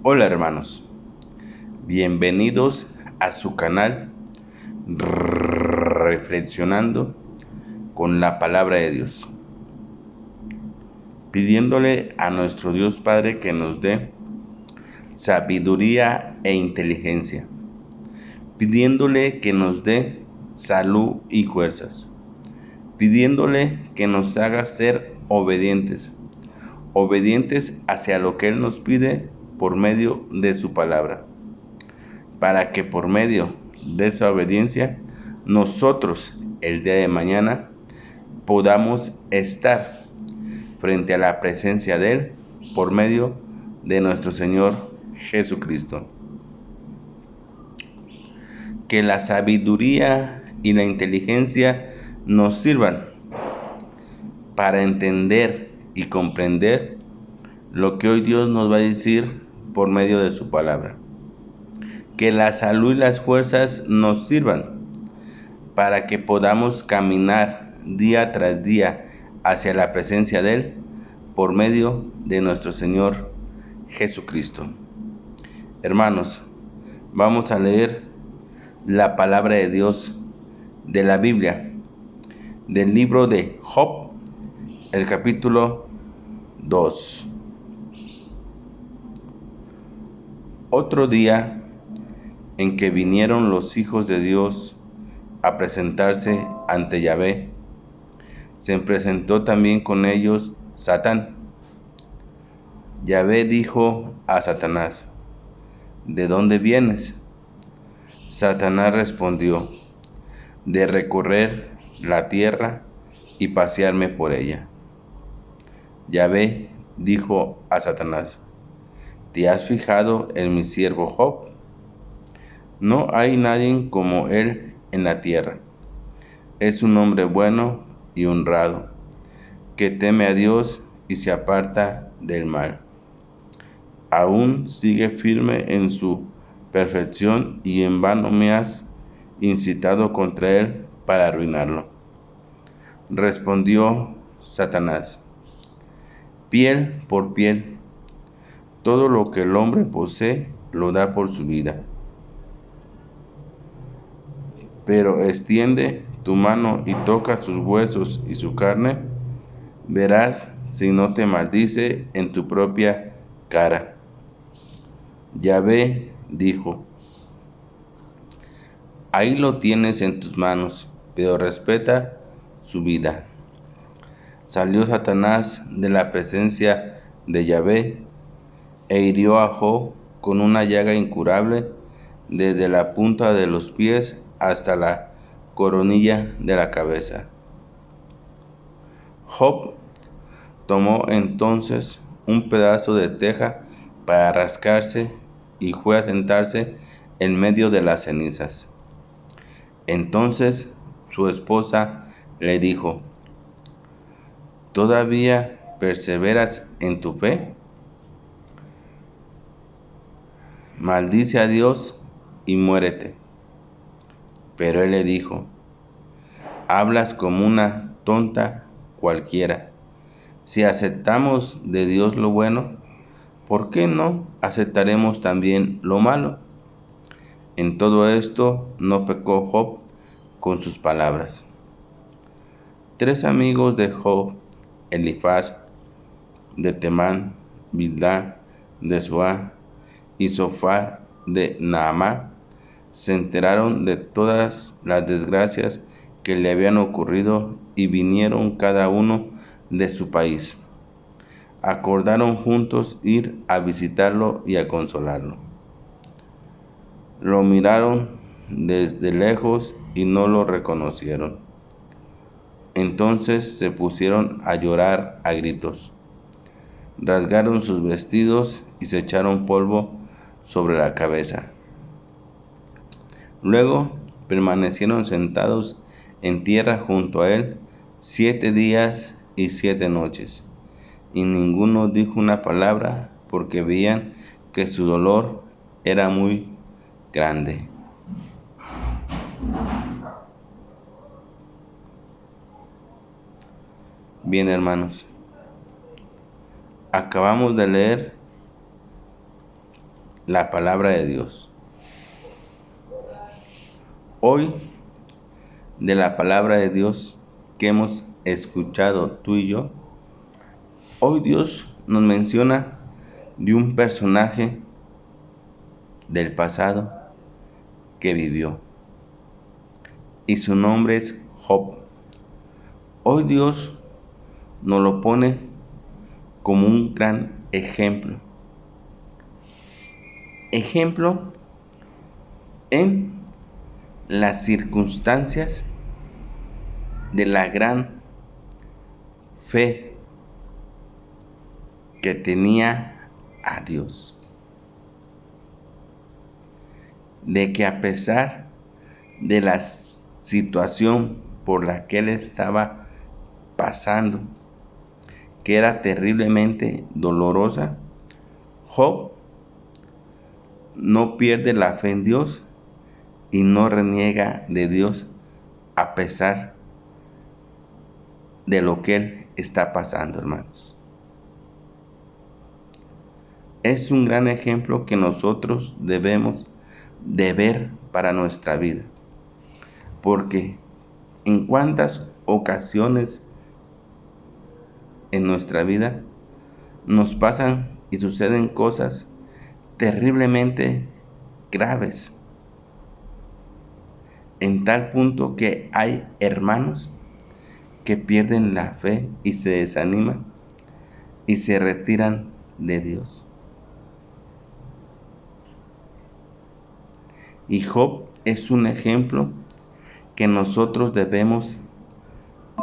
Hola hermanos, bienvenidos a su canal Reflexionando con la Palabra de Dios, pidiéndole a nuestro Dios Padre que nos dé sabiduría e inteligencia, pidiéndole que nos dé salud y fuerzas, pidiéndole que nos haga ser obedientes hacia lo que Él nos pide por medio de su palabra, para que por medio de esa obediencia nosotros el día de mañana podamos estar frente a la presencia de Él por medio de nuestro Señor Jesucristo. Que la sabiduría y la inteligencia nos sirvan para entender y comprender lo que hoy Dios nos va a decir por medio de su palabra. Que la salud y las fuerzas nos sirvan para que podamos caminar día tras día hacia la presencia de Él por medio de nuestro Señor Jesucristo. Hermanos, vamos a leer la palabra de Dios de la Biblia, del libro de Job, el capítulo 2. Otro día en que vinieron los hijos de Dios a presentarse ante Yahvé, se presentó también con ellos Satán. Yahvé dijo a Satanás: ¿de dónde vienes? Satanás respondió: de recorrer la tierra y pasearme por ella. Yahvé dijo a Satanás: ¿te has fijado en mi siervo Job? No hay nadie como él en la tierra. Es un hombre bueno y honrado, que teme a Dios y se aparta del mal. Aún sigue firme en su perfección y en vano me has incitado contra él para arruinarlo. Respondió Satanás: piel por piel, todo lo que el hombre posee lo da por su vida. Pero extiende tu mano y toca sus huesos y su carne, verás si no te maldice en tu propia cara. Yahvé dijo: ahí lo tienes en tus manos, pero respeta su vida. Salió Satanás de la presencia de Yahvé e hirió a Job con una llaga incurable desde la punta de los pies hasta la coronilla de la cabeza. Job tomó entonces un pedazo de teja para rascarse y fue a sentarse en medio de las cenizas. Entonces su esposa le dijo: ¿todavía perseveras en tu fe? Maldice a Dios y muérete. Pero él le dijo: hablas como una tonta cualquiera. Si aceptamos de Dios lo bueno, ¿por qué no aceptaremos también lo malo? En todo esto no pecó Job con sus palabras. 3 amigos de Job, Elifaz de Temán, Bildad de Zoar y Sofar de Naamá, se enteraron de todas las desgracias que le habían ocurrido y vinieron cada uno de su país. Acordaron juntos ir a visitarlo y a consolarlo. Lo miraron desde lejos y no lo reconocieron. Entonces se pusieron a llorar a gritos. Rasgaron sus vestidos y se echaron polvo sobre la cabeza. Luego permanecieron sentados en tierra junto a él 7 días y 7 noches, y ninguno dijo una palabra porque veían que su dolor era muy grande. Bien, hermanos, acabamos de leer la palabra de Dios. Hoy, de la palabra de Dios que hemos escuchado tú y yo, hoy Dios nos menciona de un personaje del pasado que vivió, y su nombre es Job. Hoy Dios nos lo pone como un gran ejemplo en las circunstancias de la gran fe que tenía a Dios, de que a pesar de la situación por la que él estaba pasando, que era terriblemente dolorosa, Job no pierde la fe en Dios y no reniega de Dios a pesar de lo que él está pasando, hermanos. Es un gran ejemplo que nosotros debemos de ver para nuestra vida, porque en cuántas ocasiones en nuestra vida nos pasan y suceden cosas terriblemente graves, en tal punto que hay hermanos que pierden la fe y se desaniman y se retiran de Dios. Y Job es un ejemplo que nosotros debemos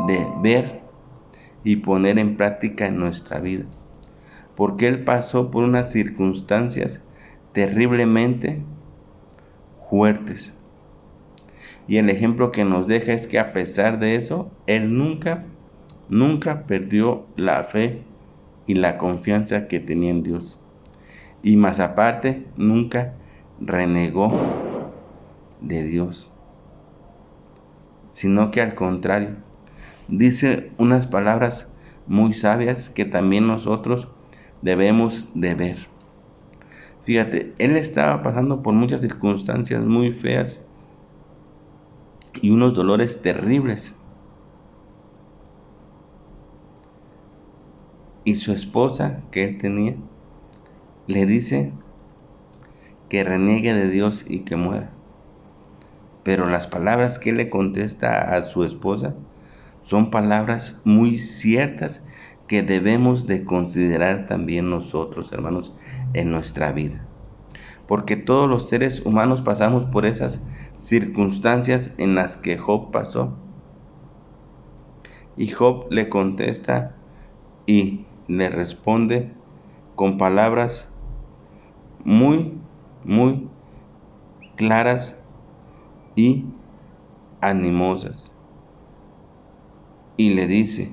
de ver y poner en práctica en nuestra vida, porque él pasó por unas circunstancias terriblemente fuertes, y el ejemplo que nos deja es que a pesar de eso, él nunca perdió la fe y la confianza que tenía en Dios, y más aparte nunca renegó de Dios, sino que al contrario, dice unas palabras muy sabias que también nosotros debemos de ver. Fíjate, él estaba pasando por muchas circunstancias muy feas y unos dolores terribles. Y su esposa que él tenía le dice que reniegue de Dios y que muera. Pero las palabras que él le contesta a su esposa son palabras muy ciertas que debemos de considerar también nosotros, hermanos, en nuestra vida. Porque todos los seres humanos pasamos por esas circunstancias en las que Job pasó. Y Job le contesta y le responde con palabras muy claras y animosas. Y le dice,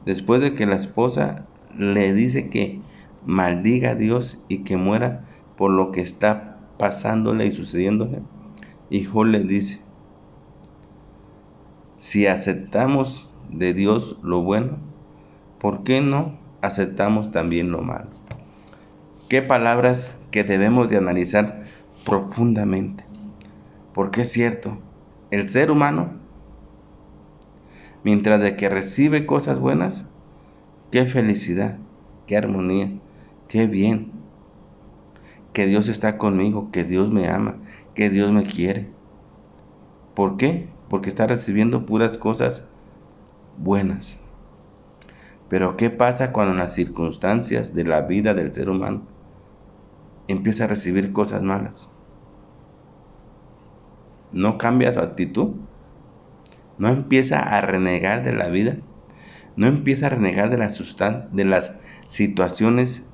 después de que la esposa le dice que maldiga a Dios y que muera por lo que está pasándole y sucediéndole, y Job le dice, si aceptamos de Dios lo bueno, ¿por qué no aceptamos también lo malo? Qué palabras que debemos de analizar profundamente, porque es cierto, el ser humano, mientras de que recibe cosas buenas, qué felicidad, qué armonía, qué bien, que Dios está conmigo, que Dios me ama, que Dios me quiere. ¿Por qué? Porque está recibiendo puras cosas buenas. Pero ¿qué pasa cuando en las circunstancias de la vida del ser humano empieza a recibir cosas malas? ¿No cambia su actitud? ¿No empieza a renegar de la vida? ¿No empieza a renegar de las situaciones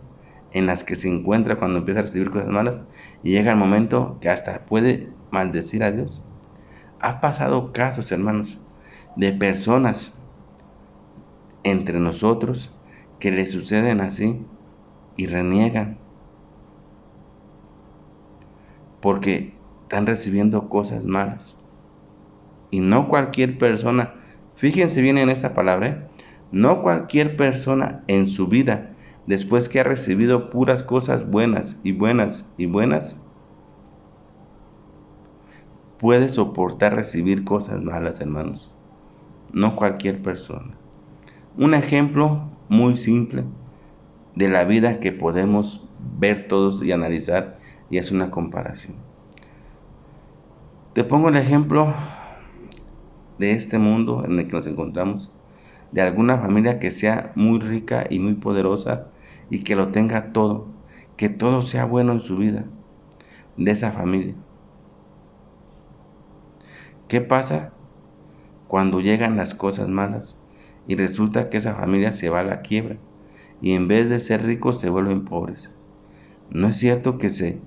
en las que se encuentra cuando empieza a recibir cosas malas? Y llega el momento que hasta puede maldecir a Dios. Ha pasado casos, hermanos, de personas entre nosotros que le suceden así y reniegan porque están recibiendo cosas malas. Y no cualquier persona, fíjense bien en esta palabra, no cualquier persona en su vida después que ha recibido puras cosas buenas y buenas y buenas, puede soportar recibir cosas malas, hermanos. No cualquier persona. Un ejemplo muy simple de la vida que podemos ver todos y analizar, y es una comparación. Te pongo el ejemplo de este mundo en el que nos encontramos, de alguna familia que sea muy rica y muy poderosa y que lo tenga todo, que todo sea bueno en su vida, de esa familia. ¿Qué pasa cuando llegan las cosas malas y resulta que esa familia se va a la quiebra y en vez de ser ricos se vuelven pobres? ¿No es cierto que se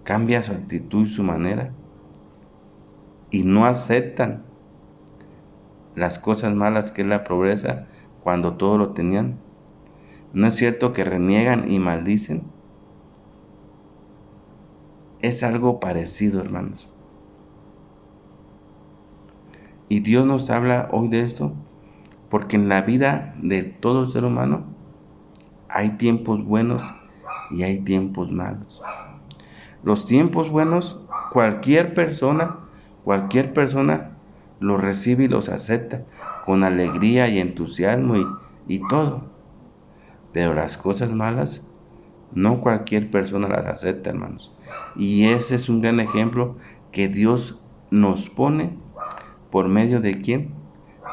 cambia su actitud y su manera y no aceptan las cosas malas que es la pobreza cuando todo lo tenían? ¿No es cierto que reniegan y maldicen? Es algo parecido, hermanos. Y Dios nos habla hoy de esto porque en la vida de todo ser humano hay tiempos buenos y hay tiempos malos. Los tiempos buenos, cualquier persona los recibe y los acepta con alegría y entusiasmo y todo. Pero las cosas malas, no cualquier persona las acepta, hermanos. Y ese es un gran ejemplo que Dios nos pone por medio de ¿quién?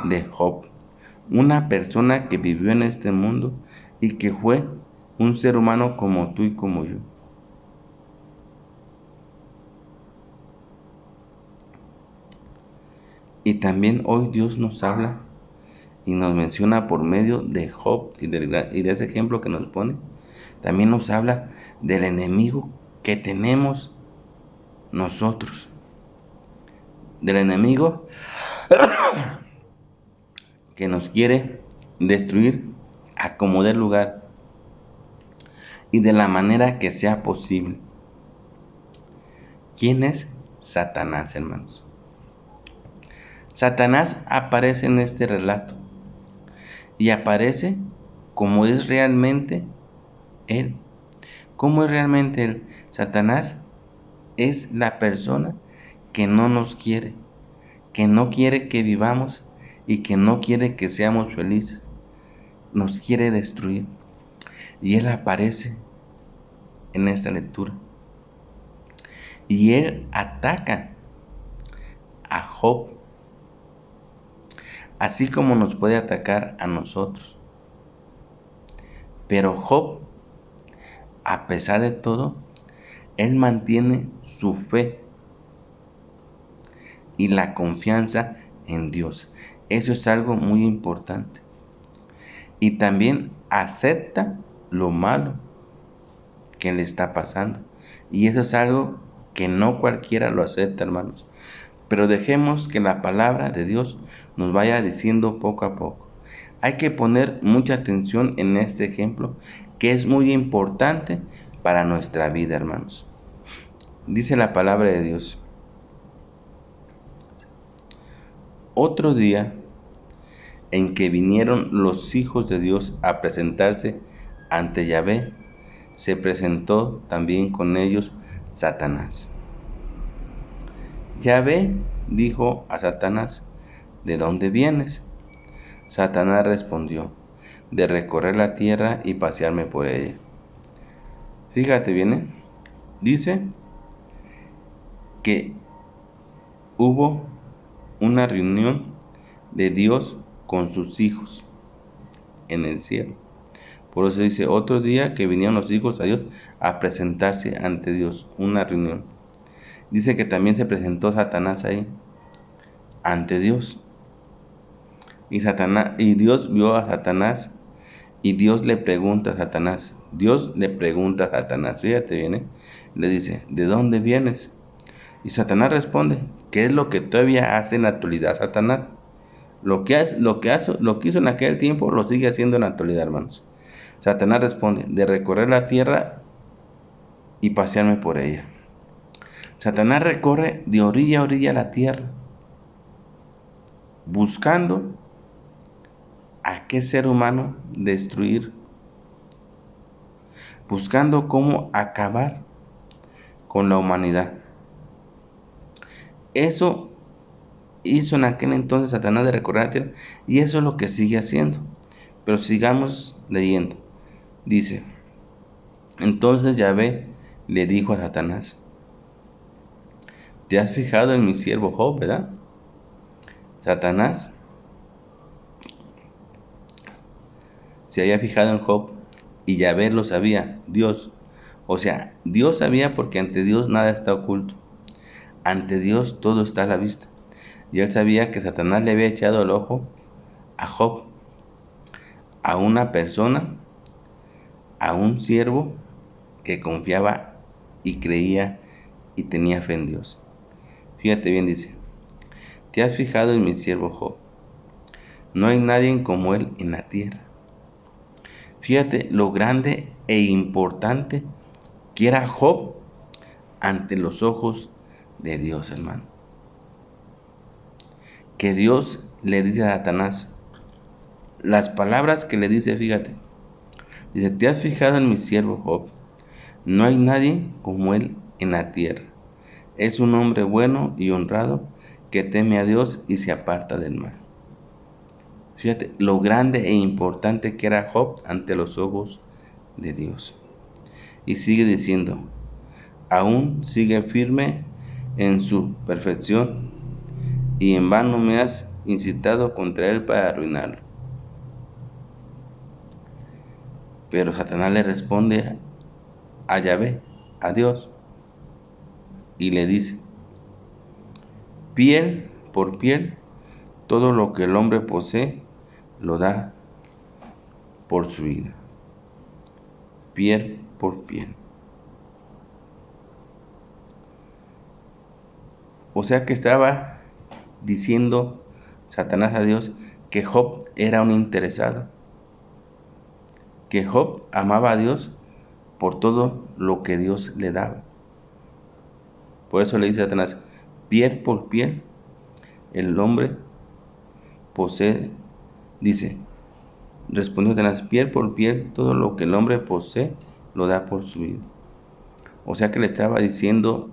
De Job. Una persona que vivió en este mundo y que fue un ser humano como tú y como yo. Y también hoy Dios nos habla y nos menciona por medio de Job y de ese ejemplo que nos pone. También nos habla del enemigo que tenemos nosotros. Del enemigo que nos quiere destruir a como dé lugar y de la manera que sea posible. ¿Quién es Satanás, hermanos? Satanás aparece en este relato y aparece como es realmente él. ¿Cómo es realmente él? Satanás es la persona que no nos quiere, que no quiere que vivamos y que no quiere que seamos felices. Nos quiere destruir. Y él aparece en esta lectura. Y él ataca a Job, así como nos puede atacar a nosotros. Pero Job, a pesar de todo, él mantiene su fe y la confianza en Dios. Eso es algo muy importante. Y también acepta lo malo que le está pasando. Y eso es algo que no cualquiera lo acepta, hermanos. Pero dejemos que la palabra de Dios nos vaya diciendo poco a poco. Hay que poner mucha atención en este ejemplo, que es muy importante para nuestra vida, hermanos. Dice la palabra de Dios: otro día en que vinieron los hijos de Dios a presentarse ante Yahvé, se presentó también con ellos Satanás. Yahvé dijo a Satanás: ¿de dónde vienes? Satanás respondió: de recorrer la tierra y pasearme por ella. Fíjate bien, dice que hubo una reunión de Dios con sus hijos en el cielo. Por eso dice, otro día que vinieron los hijos a Dios a presentarse ante Dios, una reunión. Dice que también se presentó Satanás ahí, ante Dios. Y Dios vio a Satanás y Dios le pregunta a Satanás. Fíjate bien, le dice: ¿de dónde vienes? Y Satanás responde: ¿qué es lo que todavía hace en la actualidad Satanás? Lo que hizo en aquel tiempo lo sigue haciendo en la actualidad, hermanos. Satanás responde: de recorrer la tierra y pasearme por ella. Satanás recorre de orilla a orilla la tierra, buscando a qué ser humano destruir buscando cómo acabar con la humanidad. Eso hizo en aquel entonces Satanás de recorrer la tierra, y eso es lo que sigue haciendo. Pero sigamos leyendo. Dice, entonces Yahvé le dijo a Satanás, ¿te has fijado en mi siervo Job, verdad? Satanás se había fijado en Job y Yahvé lo sabía, Dios. O sea, Dios sabía, porque ante Dios nada está oculto. Ante Dios todo está a la vista. Y él sabía que Satanás le había echado el ojo a Job, a una persona, a un siervo que confiaba y creía y tenía fe en Dios. Fíjate bien, dice, ¿te has fijado en mi siervo Job? No hay nadie como él en la tierra. Fíjate lo grande e importante que era Job ante los ojos de Dios, hermano. Que Dios le dice a Satanás, las palabras que le dice, fíjate, dice, ¿te has fijado en mi siervo Job? No hay nadie como él en la tierra. Es un hombre bueno y honrado que teme a Dios y se aparta del mal. Fíjate lo grande e importante que era Job ante los ojos de Dios. Y sigue diciendo, aún sigue firme en su perfección, y en vano me has incitado contra él para arruinarlo. Pero Satanás le responde a Yahvé, a Dios, y le dice, piel por piel, todo lo que el hombre posee lo da por su vida. Piel por piel. O sea que estaba diciendo Satanás a Dios que Job era un interesado, que Job amaba a Dios por todo lo que Dios le daba. Por eso le dice a Satanás, piel por piel, el hombre posee, dice, respondió Satanás, piel por piel, todo lo que el hombre posee lo da por su vida. O sea que le estaba diciendo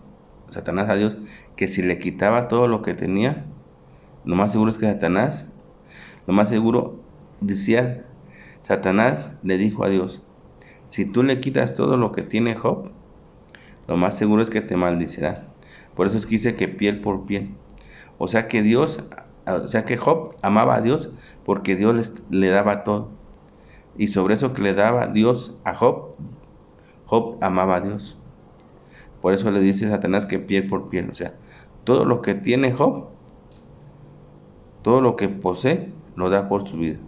Satanás a Dios que si le quitaba todo lo que tenía, lo más seguro es que Satanás, lo más seguro, decía Satanás, le dijo a Dios, si tú le quitas todo lo que tiene Job, lo más seguro es que te maldicirá. Por eso es que dice que piel por piel. O sea que Job amaba a Dios porque Dios le daba todo. Y sobre eso que le daba Dios a Job, Job amaba a Dios. Por eso le dice Satanás que piel por piel. O sea, todo lo que tiene Job, todo lo que posee, lo da por su vida.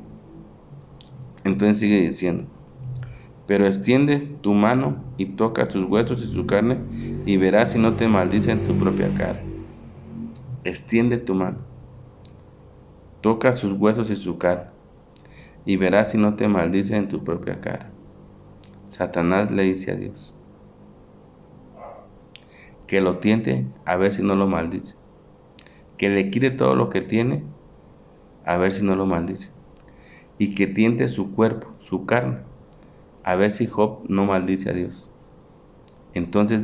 Entonces sigue diciendo, pero extiende tu mano y toca sus huesos y su carne, y verás si no te maldice en tu propia cara. Extiende tu mano, toca sus huesos y su carne, y verás si no te maldice en tu propia cara. Satanás le dice a Dios que lo tiente a ver si no lo maldice, que le quite todo lo que tiene a ver si no lo maldice, y que tiente su cuerpo, su carne, a ver si Job no maldice a Dios. Entonces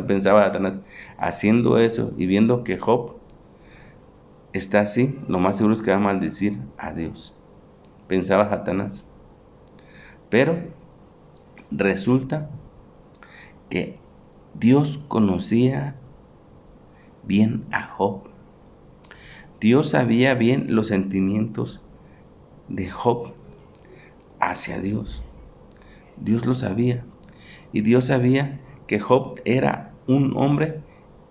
pensaba Satanás, haciendo eso y viendo que Job está así, lo más seguro es que va a maldecir a Dios, pensaba Satanás. Pero resulta que Dios conocía bien a Job. Dios sabía bien los sentimientos de Job hacia Dios. Dios lo sabía. Y Dios sabía que Job era un hombre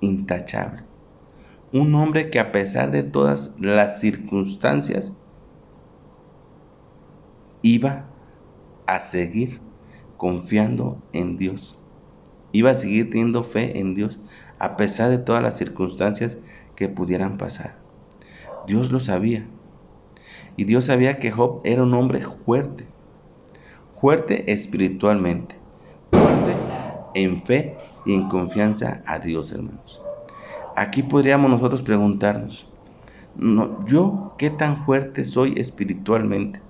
intachable. Un hombre que a pesar de todas las circunstancias iba a seguir confiando en Dios. Iba a seguir teniendo fe en Dios a pesar de todas las circunstancias que pudieran pasar. Dios lo sabía. Y Dios sabía que Job era un hombre fuerte. Fuerte espiritualmente. Fuerte en fe y en confianza a Dios, hermanos. Aquí podríamos nosotros preguntarnos, ¿yo qué tan fuerte soy espiritualmente?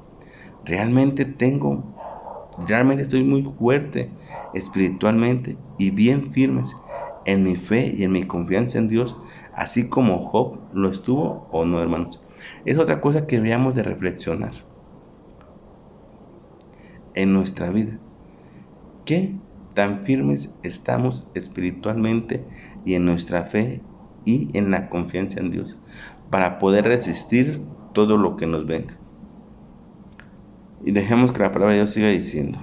¿Realmente tengo realmente estoy muy fuerte espiritualmente y bien firmes en mi fe y en mi confianza en Dios, así como Job lo estuvo o no, hermanos. Es otra cosa que deberíamos de reflexionar en nuestra vida. ¿Qué tan firmes estamos espiritualmente y en nuestra fe y en la confianza en Dios para poder resistir todo lo que nos venga? Y dejemos que la palabra de Dios siga diciendo: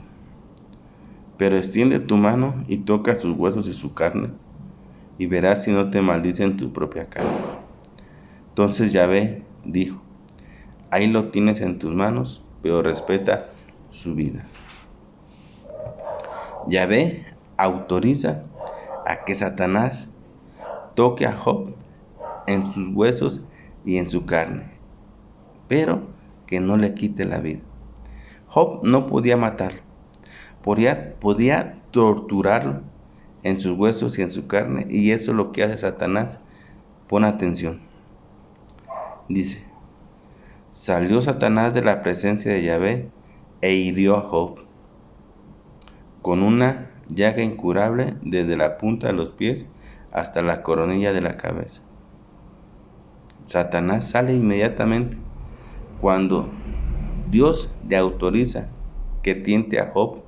pero extiende tu mano y toca sus huesos y su carne, y verás si no te maldicen tu propia carne. Entonces Yahvé dijo: ahí lo tienes en tus manos, pero respeta su vida. Yahvé autoriza a que Satanás toque a Job en sus huesos y en su carne, pero que no le quite la vida. Job no podía matarlo, podía torturarlo en sus huesos y en su carne, y eso es lo que hace Satanás. Pon atención. Dice: salió Satanás de la presencia de Yahvé e hirió a Job con una llaga incurable desde la punta de los pies hasta la coronilla de la cabeza. Satanás sale inmediatamente cuando Dios le autoriza que tiente a Job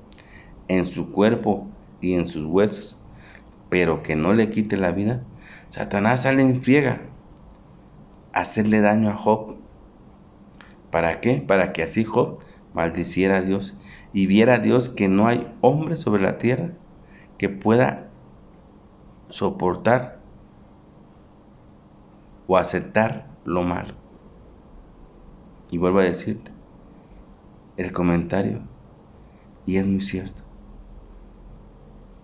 en su cuerpo y en sus huesos, pero que no le quite la vida. Satanás sale en friega a hacerle daño a Job. ¿Para qué? Para que así Job maldiciera a Dios y viera a Dios que no hay hombre sobre la tierra que pueda soportar o aceptar lo malo. Y vuelvo a decirte el comentario, y es muy cierto.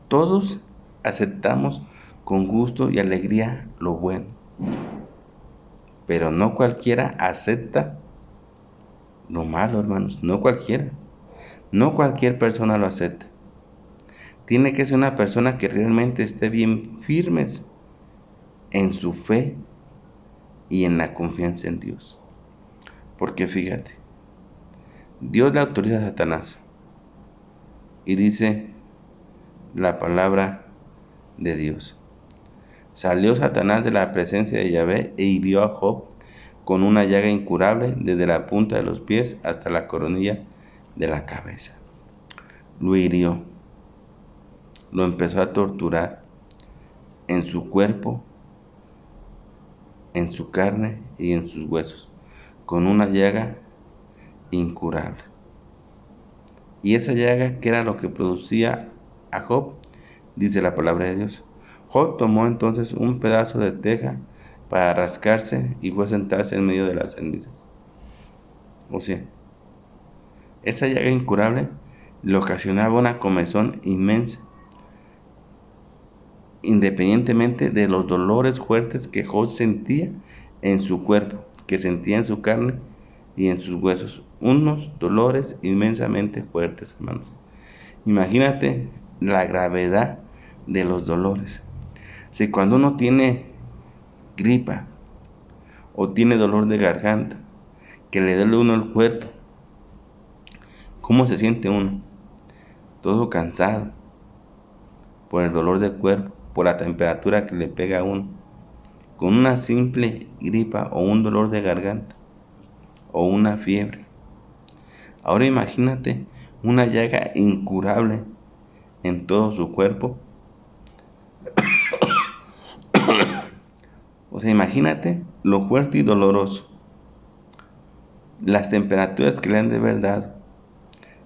Todos aceptamos con gusto y alegría lo bueno, pero no cualquiera acepta lo malo, hermanos. No cualquiera. No cualquier persona lo acepta. Tiene que ser una persona que realmente esté bien firmes en su fe y en la confianza en Dios. Porque fíjate, Dios le autoriza a Satanás y dice la palabra de Dios: salió Satanás de la presencia de Yahvé e hirió a Job con una llaga incurable desde la punta de los pies hasta la coronilla de la cabeza. Lo hirió, lo empezó a torturar en su cuerpo, en su carne y en sus huesos, con una llaga incurable. Y esa llaga, ¿qué era lo que producía a Job? Dice la palabra de Dios: Job tomó entonces un pedazo de teja para rascarse y fue a sentarse en medio de las cenizas. O sea, esa llaga incurable le ocasionaba una comezón inmensa, independientemente de los dolores fuertes que Job sentía en su cuerpo, que sentía en su carne y en sus huesos. Unos dolores inmensamente fuertes, hermanos. Imagínate la gravedad de los dolores. Si cuando uno tiene gripa o tiene dolor de garganta, que le duele uno el cuerpo, ¿cómo se siente uno? Todo cansado por el dolor del cuerpo, por la temperatura que le pega a uno, con una simple gripa o un dolor de garganta o una fiebre. Ahora imagínate una llaga incurable en todo su cuerpo. O sea, imagínate lo fuerte y doloroso, las temperaturas que le han de haber dado,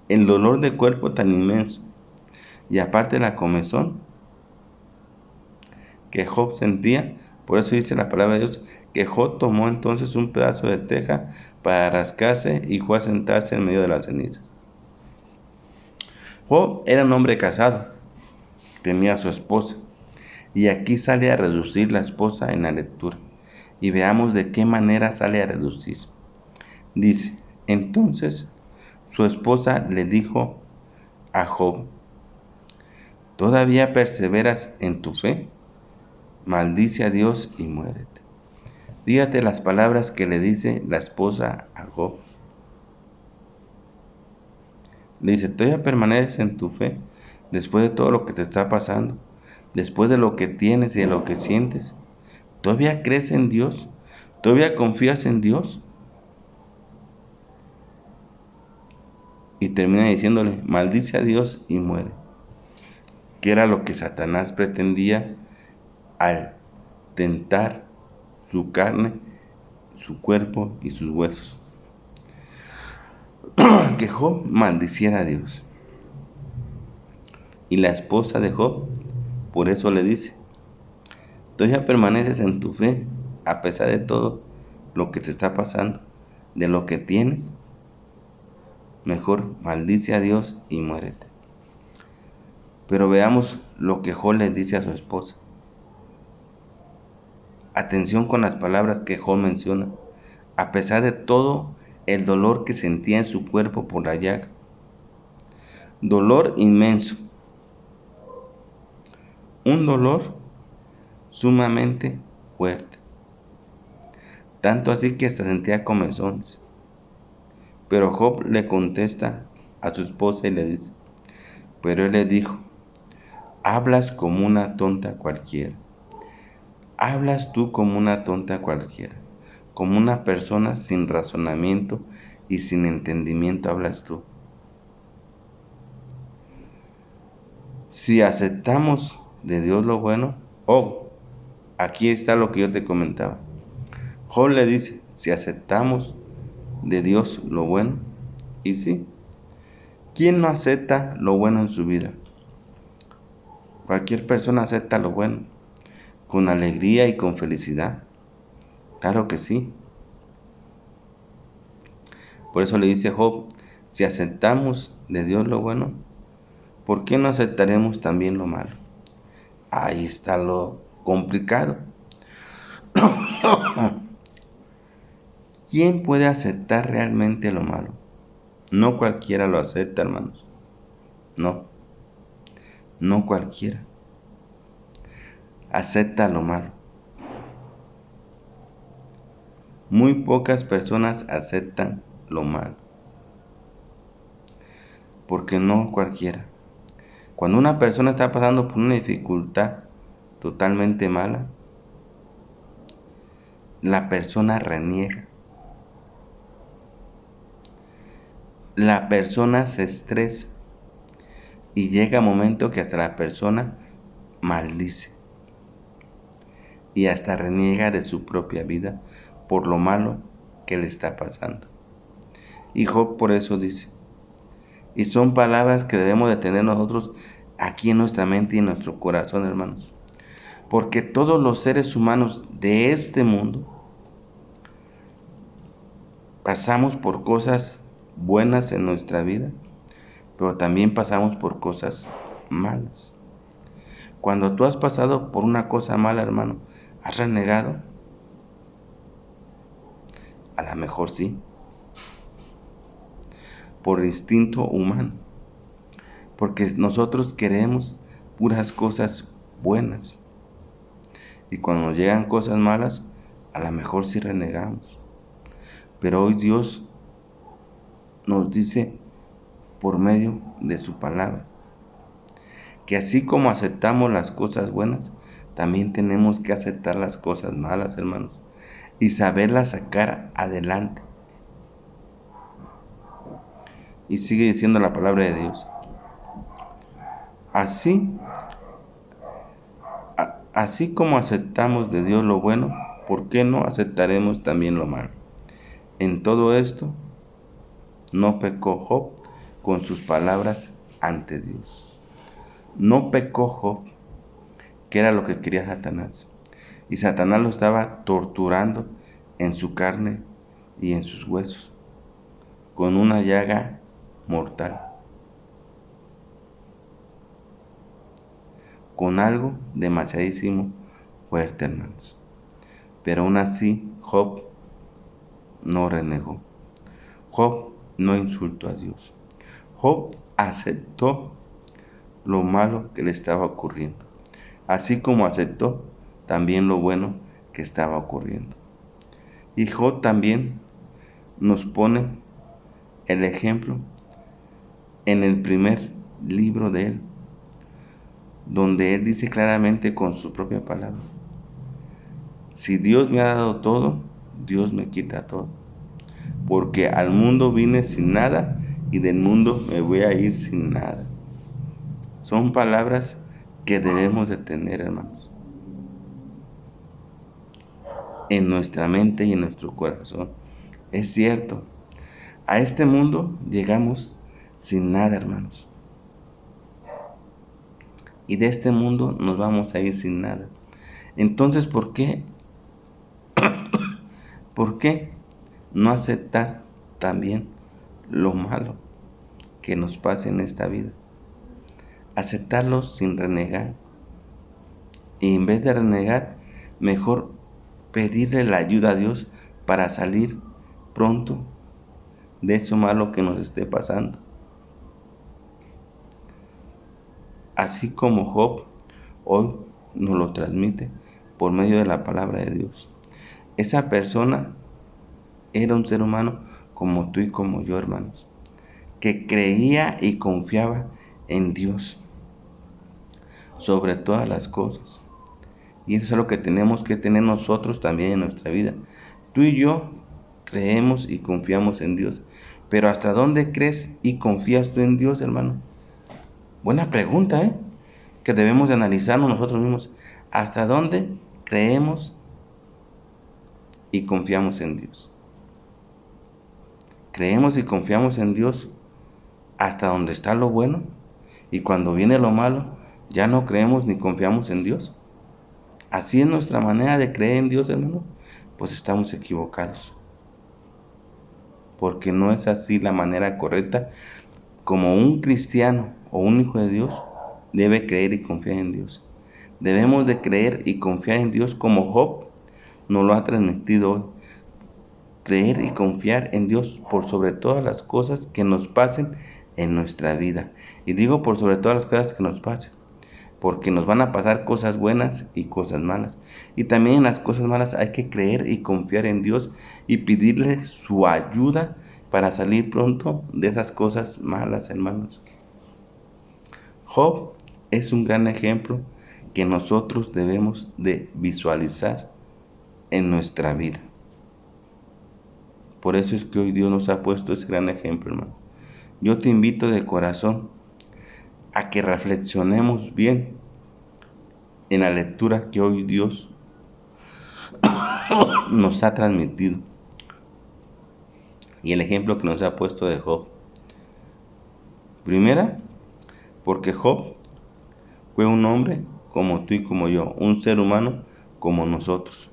el dolor de cuerpo tan inmenso, y aparte la comezón que Job sentía. Por eso dice la palabra de Dios que Job tomó entonces un pedazo de teja para rascarse y fue a sentarse en medio de las cenizas. Job era un hombre casado, tenía a su esposa, y aquí sale a reducir la esposa en la lectura, y veamos de qué manera sale a reducir. Dice: entonces su esposa le dijo a Job: ¿todavía perseveras en tu fe? Maldice a Dios y muérete. Fíjate las palabras que le dice la esposa a Job. Le dice, ¿todavía permaneces en tu fe después de todo lo que te está pasando? Después de lo que tienes y de lo que sientes. ¿Todavía crees en Dios? ¿Todavía confías en Dios? Y termina diciéndole, maldice a Dios y muere. Que era lo que Satanás pretendía al tentar su carne, su cuerpo y sus huesos. Que Job maldiciera a Dios. Y la esposa de Job, por eso le dice, todavía permaneces en tu fe, a pesar de todo lo que te está pasando, de lo que tienes, mejor maldice a Dios y muérete. Pero veamos lo que Job le dice a su esposa. Atención con las palabras que Job menciona. A pesar de todo el dolor que sentía en su cuerpo por la llaga. Dolor inmenso. Un dolor sumamente fuerte. Tanto así que hasta sentía comezones. Pero Job le contesta a su esposa y le dice, pero él le dijo, hablas como una tonta cualquiera. Hablas tú como una tonta cualquiera. Como una persona sin razonamiento y sin entendimiento hablas tú. Si aceptamos de Dios lo bueno, aquí está lo que yo te comentaba. Job le dice, si aceptamos de Dios lo bueno, y sí, ¿quién no acepta lo bueno en su vida? Cualquier persona acepta lo bueno, con alegría y con felicidad. Claro que sí. Por eso le dice Job, si aceptamos de Dios lo bueno, ¿por qué no aceptaremos también lo malo? Ahí está lo complicado. ¿Quién puede aceptar realmente lo malo? No cualquiera lo acepta, hermanos. No cualquiera acepta lo malo. Muy pocas personas aceptan lo malo. Porque no cualquiera. Cuando una persona está pasando por una dificultad totalmente mala, la persona reniega. La persona se estresa y llega un momento que hasta la persona maldice y hasta reniega de su propia vida por lo malo que le está pasando. Y Job por eso dice, y son palabras que debemos de tener nosotros aquí en nuestra mente y en nuestro corazón, hermanos, porque todos los seres humanos de este mundo pasamos por cosas buenas en nuestra vida, pero también pasamos por cosas malas. Cuando tú has pasado por una cosa mala, hermano, ¿has renegado? A lo mejor sí, por instinto humano, porque nosotros queremos puras cosas buenas, y cuando nos llegan cosas malas, a lo mejor sí renegamos. Pero hoy Dios nos dice por medio de su palabra que así como aceptamos las cosas buenas, también tenemos que aceptar las cosas malas, hermanos, y saberlas sacar adelante. Y sigue diciendo la palabra de Dios. Así como aceptamos de Dios lo bueno, ¿por qué no aceptaremos también lo malo? En todo esto no pecó Job con sus palabras ante Dios. No pecó Job, que era lo que quería Satanás. Y Satanás lo estaba torturando en su carne y en sus huesos, con una llaga mortal, con algo demasiadísimo fuerte, hermanos. Pero aún así, Job no renegó. Job no insultó a Dios. Job aceptó lo malo que le estaba ocurriendo, así como aceptó también lo bueno que estaba ocurriendo. Y Job también nos pone el ejemplo en el primer libro de Él, donde Él dice claramente con su propia palabra: si Dios me ha dado todo, Dios me quita todo, porque al mundo vine sin nada y del mundo me voy a ir sin nada. Son palabras que debemos de tener, hermanos, en nuestra mente y en nuestro corazón. Es cierto, a este mundo llegamos sin nada, hermanos, y de este mundo nos vamos a ir sin nada. Entonces, ¿por qué no aceptar también lo malo que nos pase en esta vida? Aceptarlo sin renegar. Y en vez de renegar, mejor pedirle la ayuda a Dios para salir pronto de eso malo que nos esté pasando. Así como Job hoy nos lo transmite por medio de la palabra de Dios. Esa persona era un ser humano como tú y como yo, hermanos, que creía y confiaba en Dios sobre todas las cosas. Y eso es lo que tenemos que tener nosotros también en nuestra vida. Tú y yo creemos y confiamos en Dios. Pero ¿hasta dónde crees y confías tú en Dios, hermano? Buena pregunta, que debemos de analizarnos nosotros mismos. ¿Hasta dónde creemos y confiamos en Dios? Creemos y confiamos en Dios hasta donde está lo bueno, y cuando viene lo malo, ya no creemos ni confiamos en Dios. Así es nuestra manera de creer en Dios, hermano. Pues estamos equivocados, porque no es así la manera correcta como un cristiano o un hijo de Dios debe creer y confiar en Dios. Debemos de creer y confiar en Dios como Job nos lo ha transmitido hoy. Creer y confiar en Dios por sobre todas las cosas que nos pasen en nuestra vida. Y digo por sobre todas las cosas que nos pasen, porque nos van a pasar cosas buenas y cosas malas. Y también en las cosas malas hay que creer y confiar en Dios y pedirle su ayuda para salir pronto de esas cosas malas, hermanos. Job es un gran ejemplo que nosotros debemos de visualizar en nuestra vida. Por eso es que hoy Dios nos ha puesto ese gran ejemplo, hermano. Yo te invito de corazón a que reflexionemos bien en la lectura que hoy Dios nos ha transmitido y el ejemplo que nos ha puesto de Job. Primera, porque Job fue un hombre como tú y como yo, un ser humano como nosotros.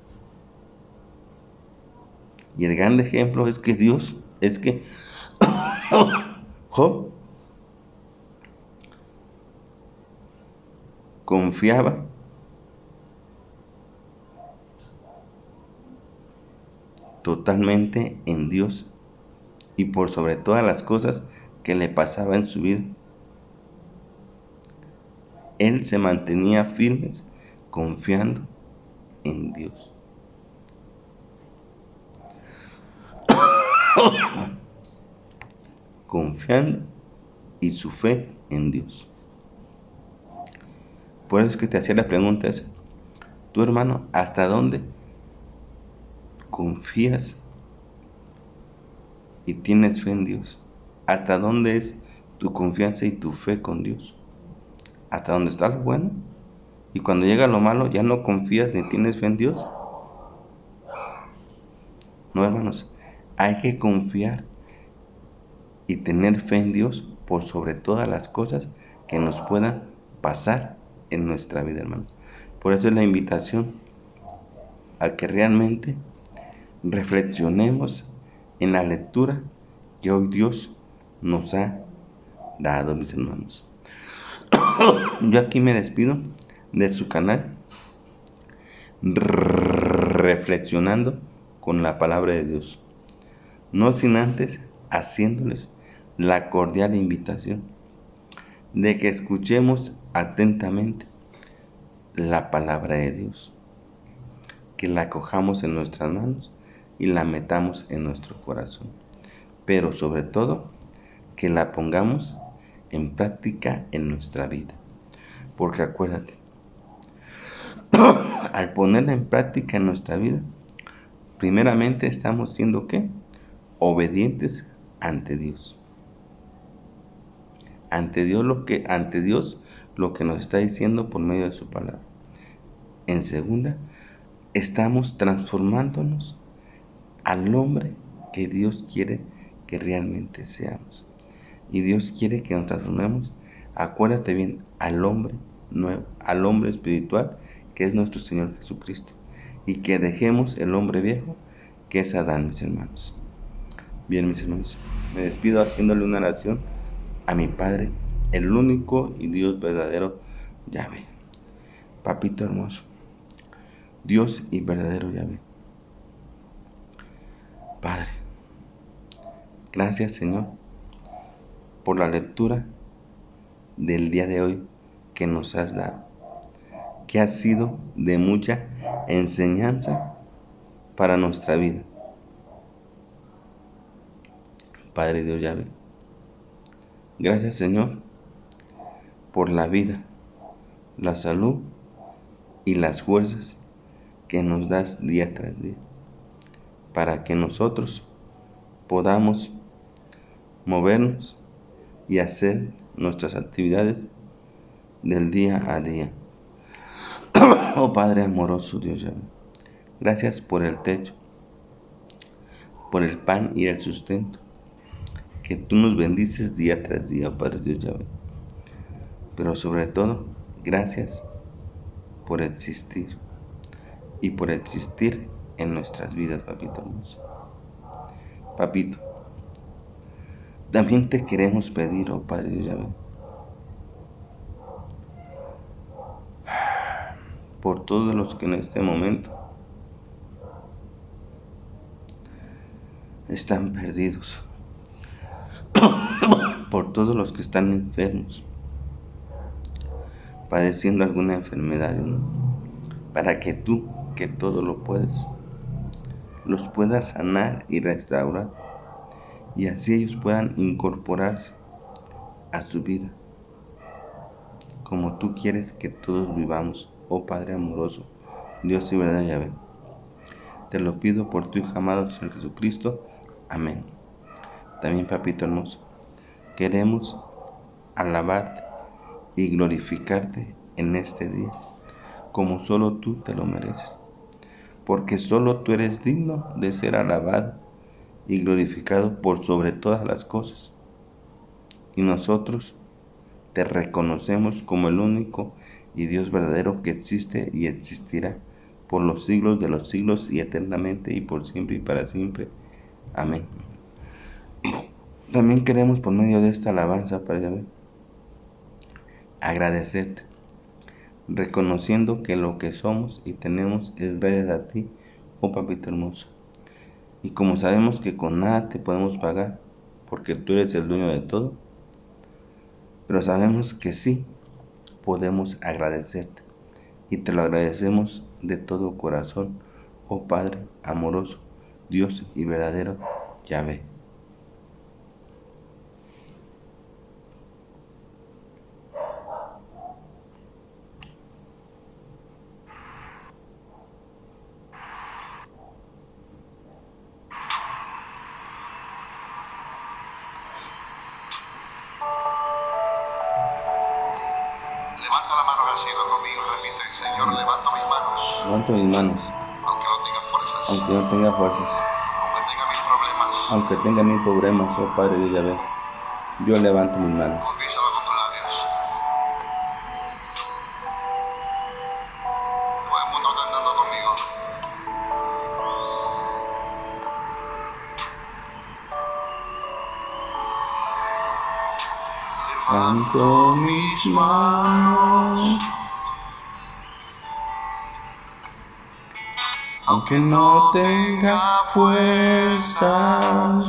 Y el gran ejemplo es que Job confiaba totalmente en Dios y por sobre todas las cosas que le pasaba en su vida. Él se mantenía firme confiando en Dios. Confiando y su fe en Dios. Por eso es que te hacía la pregunta esa. Tú, hermano, ¿hasta dónde confías y tienes fe en Dios? ¿Hasta dónde es tu confianza y tu fe con Dios? ¿Hasta dónde está lo bueno? Y cuando llega lo malo, ¿ya no confías ni tienes fe en Dios? No, hermanos, hay que confiar y tener fe en Dios por sobre todas las cosas que nos puedan pasar en nuestra vida, hermanos. Por eso es la invitación a que realmente reflexionemos en la lectura que hoy Dios nos ha dado, mis hermanos. Yo aquí me despido de su canal, reflexionando con la palabra de Dios, no sin antes haciéndoles la cordial invitación de que escuchemos atentamente la palabra de Dios, que la cojamos en nuestras manos y la metamos en nuestro corazón, pero sobre todo que la pongamos en práctica en nuestra vida. Porque acuérdate, al ponerla en práctica en nuestra vida, primeramente estamos siendo ¿qué? Obedientes ante Dios. Ante Dios lo que nos está diciendo por medio de su palabra. En segunda, estamos transformándonos al hombre que Dios quiere que realmente seamos. Y Dios quiere que nos transformemos, acuérdate bien, al hombre nuevo, al hombre espiritual que es nuestro Señor Jesucristo. Y que dejemos el hombre viejo que es Adán, mis hermanos. Bien, mis hermanos, me despido haciéndole una oración a mi Padre, el único y Dios verdadero Yahvé. Papito hermoso, Dios y verdadero Yahvé. Padre, gracias Señor por la lectura del día de hoy que nos has dado, que ha sido de mucha enseñanza para nuestra vida. Padre Dios Yahvé, gracias Señor por la vida, la salud y las fuerzas que nos das día tras día, para que nosotros podamos movernos y hacer nuestras actividades del día a día. Oh Padre amoroso Dios Yahvé, gracias por el techo, por el pan y el sustento que tú nos bendices día tras día, oh Padre Dios Yahvé. Pero sobre todo, gracias por existir y por existir en nuestras vidas, papito hermoso. Papito, también te queremos pedir, oh Padre Dios Yahvé, por todos los que en este momento están perdidos, por todos los que están enfermos, padeciendo alguna enfermedad, ¿no? Para que tú, que todo lo puedes, los puedas sanar y restaurar, y así ellos puedan incorporarse a su vida, como tú quieres que todos vivamos, oh Padre amoroso, Dios y verdad Yahvé. Te lo pido por tu Hijo amado Señor Jesucristo. Amén. También, papito hermoso, queremos alabarte y glorificarte en este día, como solo tú te lo mereces, porque solo tú eres digno de ser alabado y glorificado por sobre todas las cosas. Y nosotros te reconocemos como el único y Dios verdadero que existe y existirá por los siglos de los siglos y eternamente y por siempre y para siempre. Amén. También queremos por medio de esta alabanza, Padre Yahvé, agradecerte, reconociendo que lo que somos y tenemos es gracias a ti, oh papito hermoso. Y como sabemos que con nada te podemos pagar, porque tú eres el dueño de todo, pero sabemos que sí podemos agradecerte. Y te lo agradecemos de todo corazón, oh Padre amoroso, Dios y verdadero Yahvé. Levanta la mano al cielo conmigo y repite: Señor, levanto mis manos, Levanto mis manos, aunque no tenga fuerzas, aunque no tenga fuerzas, aunque tenga mis problemas. aunque tenga mil problemas, oh Padre de Yahvé, yo levanto mis manos. Confiésalo con tus labios. Todo el mundo cantando conmigo. Levanto mis manos, aunque no tenga fuerzas.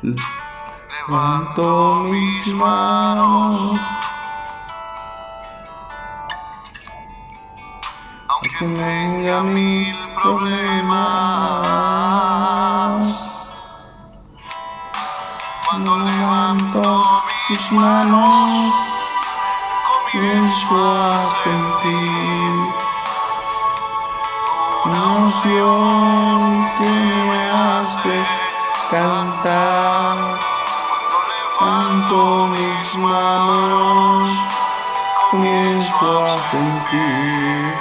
Levanto mis manos, aunque tenga mil problemas. cuando levanto mis manos, comienzo a sentir una unción que me hace cantar. Levanto mis manos, comienzo a sentir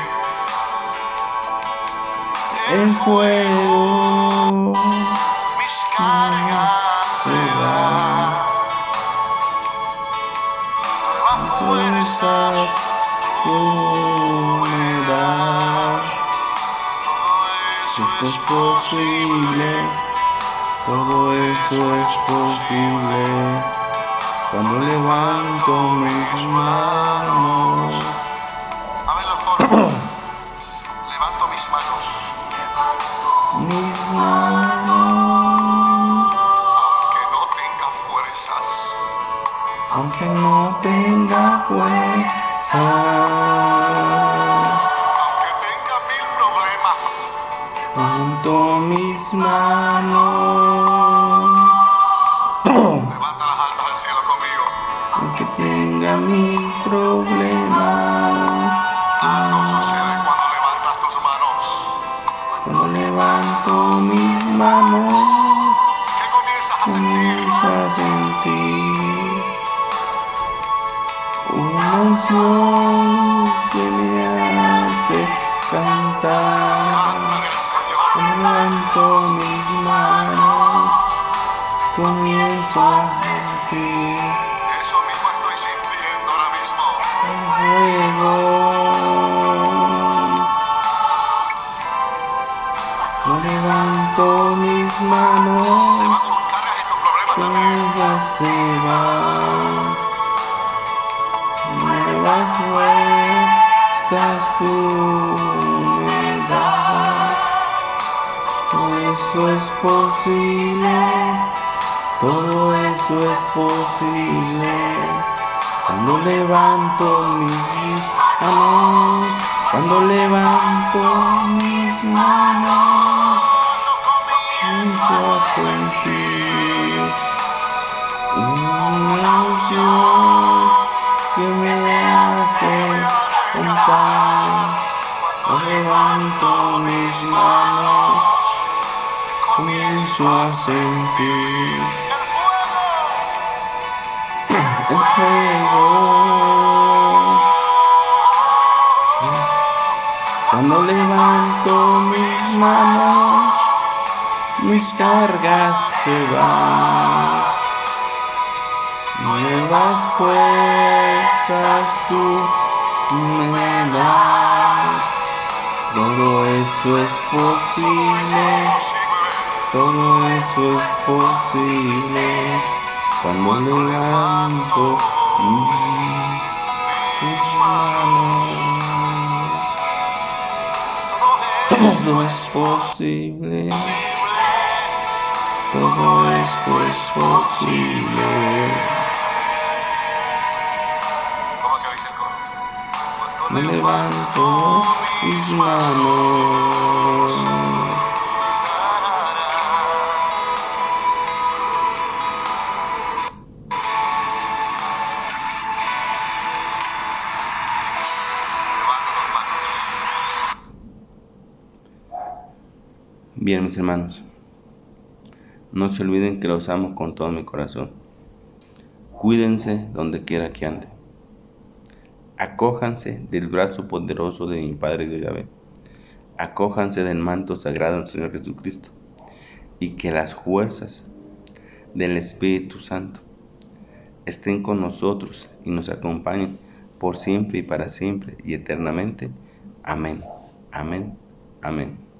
el fuego, mis cargas se van, nueva fuerza tú me das. Esto es posible, todo eso es posible, cuando levanto mis manos. A ver los coros. Levanto mis manos. Mis manos. Aunque no tenga fuerza. Aunque tenga mil problemas. Levanto mis manos. Levanta las altas al cielo conmigo. Aunque tenga mil problemas. Algo sucede cuando levantas tus manos. Cuando levanto mis manos, ¿qué comienzas a sentir? Una unción que me hace cantar. Cuando levanto mis manos, comienzo a sentir. Eso mismo estoy sintiendo ahora mismo. El fuego. Cuando levanto mis manos, todas se van. Nuevas fuerzas tú me das. Todo eso es posible, todo eso es posible. Cuando levanto mis manos, cuando levanto mis manos, comienzo a sentir una unción que me hace cantar. Cuando levanto mis manos, comienzo a sentir el fuego. Cuando levanto mis manos, mis cargas se van. Nuevas fuerzas tú me das. Todo esto es posible, todo eso es posible, cuando levanto mis manos. Todo es posible, todo esto es posible. Me levanto mis manos. Bien, mis hermanos, no se olviden que los amo con todo mi corazón. Cuídense donde quiera que anden. Acójanse del brazo poderoso de mi Padre Dios Yahvé. Acójanse del manto sagrado del Señor Jesucristo. Y que las fuerzas del Espíritu Santo estén con nosotros y nos acompañen por siempre y para siempre y eternamente. Amén. Amén. Amén.